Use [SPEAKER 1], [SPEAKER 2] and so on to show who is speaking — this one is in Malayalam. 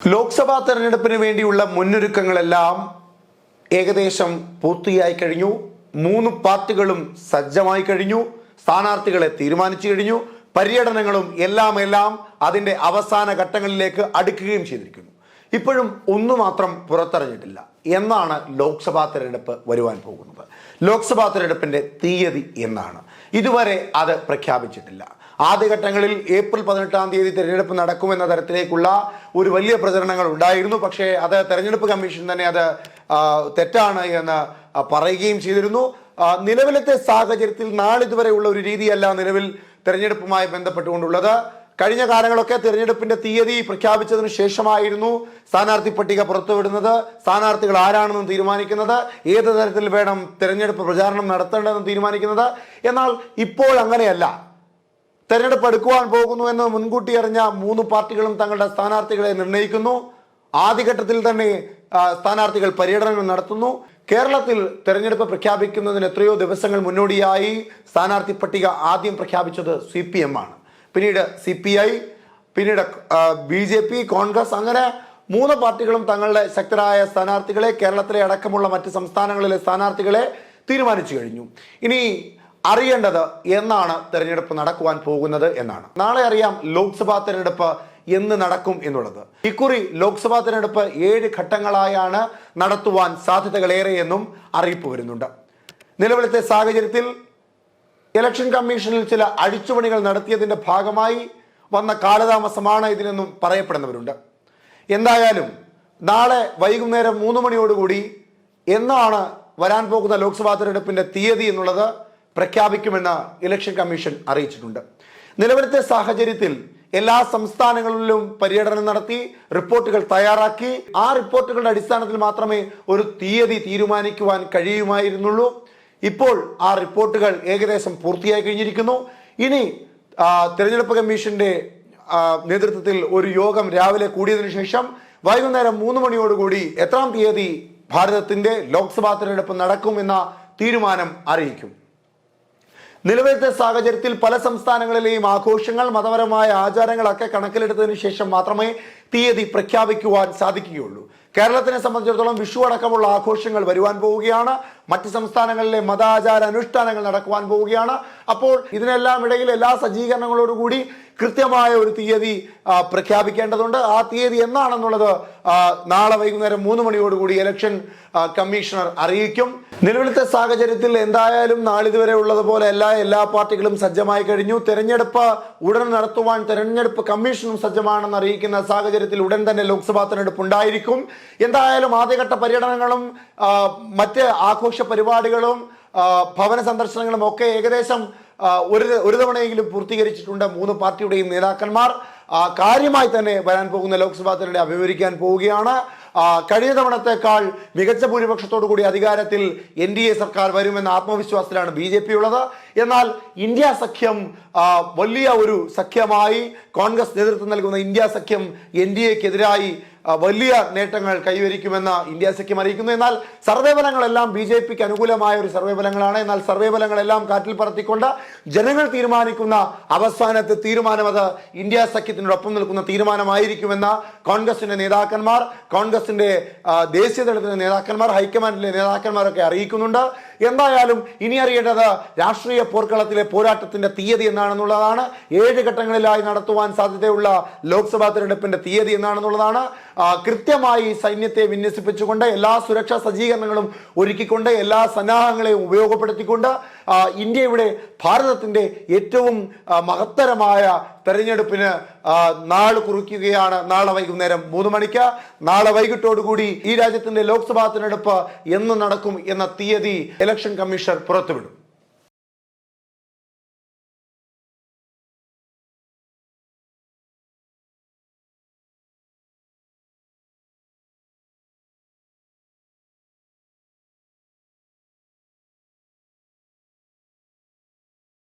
[SPEAKER 1] ലോക്സഭാ തെരഞ്ഞെടുപ്പിന് വേണ്ടിയുള്ള മുന്നൊരുക്കങ്ങളെല്ലാം ഏകദേശം പൂർത്തിയായി കഴിഞ്ഞു. മൂന്ന് പാർട്ടികളും സജ്ജമായി കഴിഞ്ഞു. സ്ഥാനാർത്ഥികളെ തീരുമാനിച്ചു കഴിഞ്ഞു. പര്യടനങ്ങളും എല്ലാം അതിൻ്റെ അവസാന ഘട്ടങ്ങളിലേക്ക് അടുക്കുകയും ചെയ്തിരിക്കുന്നു. ഇപ്പോഴും ഒന്നു മാത്രം പുറത്തറിഞ്ഞിട്ടില്ല. എന്നാണ് ലോക്സഭാ തെരഞ്ഞെടുപ്പ് വരുവാൻ പോകുന്നത്? ലോക്സഭാ തെരഞ്ഞെടുപ്പിന്റെ തീയതി എന്നാണ്. ഇതുവരെ അത് പ്രഖ്യാപിച്ചിട്ടില്ല. ആദ്യഘട്ടങ്ങളിൽ ഏപ്രിൽ 18-ാം തീയതി തെരഞ്ഞെടുപ്പ് നടക്കുമെന്ന തരത്തിലേക്കുള്ള ഒരു വലിയ പ്രചരണങ്ങൾ ഉണ്ടായിരുന്നു. പക്ഷേ അത് തെരഞ്ഞെടുപ്പ് കമ്മീഷൻ തന്നെ അത് തെറ്റാണ് എന്ന് പറയുകയും ചെയ്തിരുന്നു. നിലവിലത്തെ സാഹചര്യത്തിൽ നാളിതുവരെയുള്ള ഒരു രീതിയല്ല നിലവിൽ തെരഞ്ഞെടുപ്പുമായി ബന്ധപ്പെട്ടുകൊണ്ടുള്ളത്. കഴിഞ്ഞ കാലങ്ങളൊക്കെ തെരഞ്ഞെടുപ്പിന്റെ തീയതി പ്രഖ്യാപിച്ചതിന് ശേഷമായിരുന്നു സ്ഥാനാർത്ഥി പട്ടിക പുറത്തുവിടുന്നത്, സ്ഥാനാർത്ഥികൾ ആരാണെന്ന് തീരുമാനിക്കുന്നത്, ഏത് തരത്തിൽ വേണം തെരഞ്ഞെടുപ്പ് പ്രചാരണം നടത്തേണ്ടതെന്ന് തീരുമാനിക്കുന്നത്. എന്നാൽ ഇപ്പോൾ അങ്ങനെയല്ല. തെരഞ്ഞെടുപ്പ് അടുക്കുവാൻ പോകുന്നുവെന്ന് മുൻകൂട്ടി അറിഞ്ഞ മൂന്ന് പാർട്ടികളും തങ്ങളുടെ സ്ഥാനാർത്ഥികളെ നിർണ്ണയിക്കുന്നു. ആദ്യഘട്ടത്തിൽ തന്നെ സ്ഥാനാർത്ഥികൾ പര്യടനങ്ങൾ നടത്തുന്നു. കേരളത്തിൽ തെരഞ്ഞെടുപ്പ് പ്രഖ്യാപിക്കുന്നതിന് എത്രയോ ദിവസങ്ങൾ മുന്നോടിയായി സ്ഥാനാർത്ഥി പട്ടിക ആദ്യം പ്രഖ്യാപിച്ചത് CPM ആണ്. പിന്നീട് CPI, പിന്നീട് BJP, കോൺഗ്രസ്, അങ്ങനെ മൂന്ന് പാർട്ടികളും തങ്ങളുടെ ശക്തരായ സ്ഥാനാർത്ഥികളെ, കേരളത്തിലെ അടക്കമുള്ള മറ്റ് സംസ്ഥാനങ്ങളിലെ സ്ഥാനാർത്ഥികളെ തീരുമാനിച്ചു കഴിഞ്ഞു. ഇനി അറിയേണ്ടത് എന്നാണ് തെരഞ്ഞെടുപ്പ് നടക്കുവാൻ പോകുന്നത് എന്നാണ്. നാളെ അറിയാം ലോക്സഭാ തെരഞ്ഞെടുപ്പ് എന്ന് നടക്കും എന്നുള്ളത്. ഇക്കുറി ലോക്സഭാ തെരഞ്ഞെടുപ്പ് 7 ഘട്ടങ്ങളായാണ് നടത്തുവാൻ സാധ്യതകളേറെ എന്നും അറിയിപ്പ് വരുന്നുണ്ട്. നിലവിലത്തെ സാഹചര്യത്തിൽ ഇലക്ഷൻ കമ്മീഷനിൽ ചില അഴിച്ചുപണികൾ നടത്തിയതിന്റെ ഭാഗമായി വന്ന കാലതാമസമാണ് ഇതിനെന്നും പറയപ്പെടുന്നവരുണ്ട്. എന്തായാലും നാളെ വൈകുന്നേരം 3 മണിയോടുകൂടി എന്നാണ് വരാൻ പോകുന്ന ലോക്സഭാ തെരഞ്ഞെടുപ്പിന്റെ തീയതി എന്നുള്ളത് പ്രഖ്യാപിക്കുമെന്ന് ഇലക്ഷൻ കമ്മീഷൻ അറിയിച്ചിട്ടുണ്ട്. നിലവിലത്തെ സാഹചര്യത്തിൽ എല്ലാ സംസ്ഥാനങ്ങളിലും പര്യടനം നടത്തി റിപ്പോർട്ടുകൾ തയ്യാറാക്കി ആ റിപ്പോർട്ടുകളുടെ അടിസ്ഥാനത്തിൽ മാത്രമേ ഒരു തീയതി തീരുമാനിക്കുവാൻ കഴിയുമായിരുന്നുള്ളൂ. ഇപ്പോൾ ആ റിപ്പോർട്ടുകൾ ഏകദേശം പൂർത്തിയായി കഴിഞ്ഞിരിക്കുന്നു. ഇനി തെരഞ്ഞെടുപ്പ് കമ്മീഷന്റെ നേതൃത്വത്തിൽ ഒരു യോഗം രാവിലെ കൂടിയതിനു ശേഷം വൈകുന്നേരം 3 മണിയോടുകൂടി എത്രാം തീയതി ഭാരതത്തിന്റെ ലോക്സഭാ തെരഞ്ഞെടുപ്പ് നടക്കുമെന്ന തീരുമാനം അറിയിക്കും. നിലവിലത്തെ സാഹചര്യത്തിൽ പല സംസ്ഥാനങ്ങളിലെയും ആഘോഷങ്ങൾ, മതപരമായ ആചാരങ്ങളൊക്കെ കണക്കിലെടുത്തതിനു ശേഷം മാത്രമേ തീയതി പ്രഖ്യാപിക്കുവാൻ സാധിക്കുകയുള്ളൂ. കേരളത്തിനെ സംബന്ധിച്ചിടത്തോളം വിഷു അടക്കമുള്ള ആഘോഷങ്ങൾ വരുവാൻ പോവുകയാണ്. മറ്റ് സംസ്ഥാനങ്ങളിലെ മതാചാര അനുഷ്ഠാനങ്ങൾ നടക്കുവാൻ പോവുകയാണ്. അപ്പോൾ ഇതിനെല്ലാം ഇടയിൽ എല്ലാ സജ്ജീകരണങ്ങളോടുകൂടി കൃത്യമായ ഒരു തീയതി പ്രഖ്യാപിക്കേണ്ടതുണ്ട്. ആ തീയതി എന്നാണെന്നുള്ളത് നാളെ വൈകുന്നേരം 3 മണിയോടുകൂടി ഇലക്ഷൻ കമ്മീഷണർ അറിയിക്കും. നിലവിലത്തെ സാഹചര്യത്തിൽ എന്തായാലും നാളിതുവരെ ഉള്ളതുപോലെ എല്ലാ പാർട്ടികളും സജ്ജമായി കഴിഞ്ഞു. തെരഞ്ഞെടുപ്പ് ഉടൻ നടത്തുവാൻ തെരഞ്ഞെടുപ്പ് കമ്മീഷനും സജ്ജമാണെന്ന് അറിയിക്കുന്ന സാഹചര്യത്തിൽ ഉടൻ തന്നെ ലോക്സഭാ തെരഞ്ഞെടുപ്പ് ഉണ്ടായിരിക്കും. എന്തായാലും ആദ്യഘട്ട പര്യടനങ്ങളും മറ്റ് ആഘോഷ പരിപാടികളും ഭവന സന്ദർശനങ്ങളും ഒക്കെ ഏകദേശം ഒരു തവണയെങ്കിലും പൂർത്തീകരിച്ചിട്ടുണ്ട്. 3 പാർട്ടിയുടെയും നേതാക്കന്മാർ കാര്യമായി തന്നെ വരാൻ പോകുന്ന ലോക്സഭാ തെരഞ്ഞെടുപ്പ് അഭിമുഖീകരിക്കാൻ പോവുകയാണ്. കഴിഞ്ഞ തവണത്തേക്കാൾ മികച്ച ഭൂരിപക്ഷത്തോടു കൂടി അധികാരത്തിൽ NDA സർക്കാർ വരുമെന്ന ആത്മവിശ്വാസത്തിലാണ് BJP ഉള്ളത്. എന്നാൽ ഇന്ത്യ സഖ്യം വലിയ ഒരു സഖ്യമായി, കോൺഗ്രസ് നേതൃത്വം നൽകുന്ന ഇന്ത്യ സഖ്യം NDAക്കെതിരായി വലിയ നേട്ടങ്ങൾ കൈവരിക്കുമെന്ന് ഇന്ത്യ സഖ്യം അറിയിക്കുന്നു. എന്നാൽ സർവേ ഫലങ്ങളെല്ലാം BJPക്ക് അനുകൂലമായ ഒരു സർവേ ഫലങ്ങളാണ്. എന്നാൽ സർവേ ഫലങ്ങളെല്ലാം കാറ്റിൽ പറത്തിക്കൊണ്ട് ജനങ്ങൾ തീരുമാനിക്കുന്ന അവസാനത്തെ തീരുമാനം അത് ഇന്ത്യ സഖ്യത്തിനോടൊപ്പം നിൽക്കുന്ന തീരുമാനമായിരിക്കുമെന്ന് കോൺഗ്രസിന്റെ നേതാക്കന്മാർ, കോൺഗ്രസിന്റെ ദേശീയ തലത്തിലെ നേതാക്കന്മാർ, ഹൈക്കമാൻഡിലെ നേതാക്കന്മാരൊക്കെ അറിയിക്കുന്നുണ്ട്. എന്തായാലും ഇനി അറിയേണ്ടത് രാഷ്ട്രീയ പോർക്കളത്തിലെ പോരാട്ടത്തിന്റെ തീയതി എന്നാണെന്നുള്ളതാണ്. 7 ഘട്ടങ്ങളിലായി നടത്തുവാൻ സാധ്യതയുള്ള ലോക്സഭാ തെരഞ്ഞെടുപ്പിന്റെ തീയതി എന്നാണെന്നുള്ളതാണ്. കൃത്യമായി സൈന്യത്തെ വിന്യസിപ്പിച്ചുകൊണ്ട് എല്ലാ സുരക്ഷാ സജ്ജീകരണങ്ങളും ഒരുക്കിക്കൊണ്ട് എല്ലാ സന്നാഹങ്ങളെയും ഉപയോഗപ്പെടുത്തിക്കൊണ്ട് ഇന്ത്യയുടെ ഭാരതത്തിന്റെ ഏറ്റവും മഹത്തരമായ തെരഞ്ഞെടുപ്പിന് നാൾ കുറിക്കുകയാണ്. നാളെ വൈകുന്നേരം 3 മണിക്ക്. നാളെ വൈകിട്ടോടുകൂടി ഈ രാജ്യത്തിന്റെ ലോക്സഭാ തെരഞ്ഞെടുപ്പ് എന്ന് നടക്കും എന്ന തീയതി ഇലക്ഷൻ കമ്മീഷൻ പുറത്തുവിടും.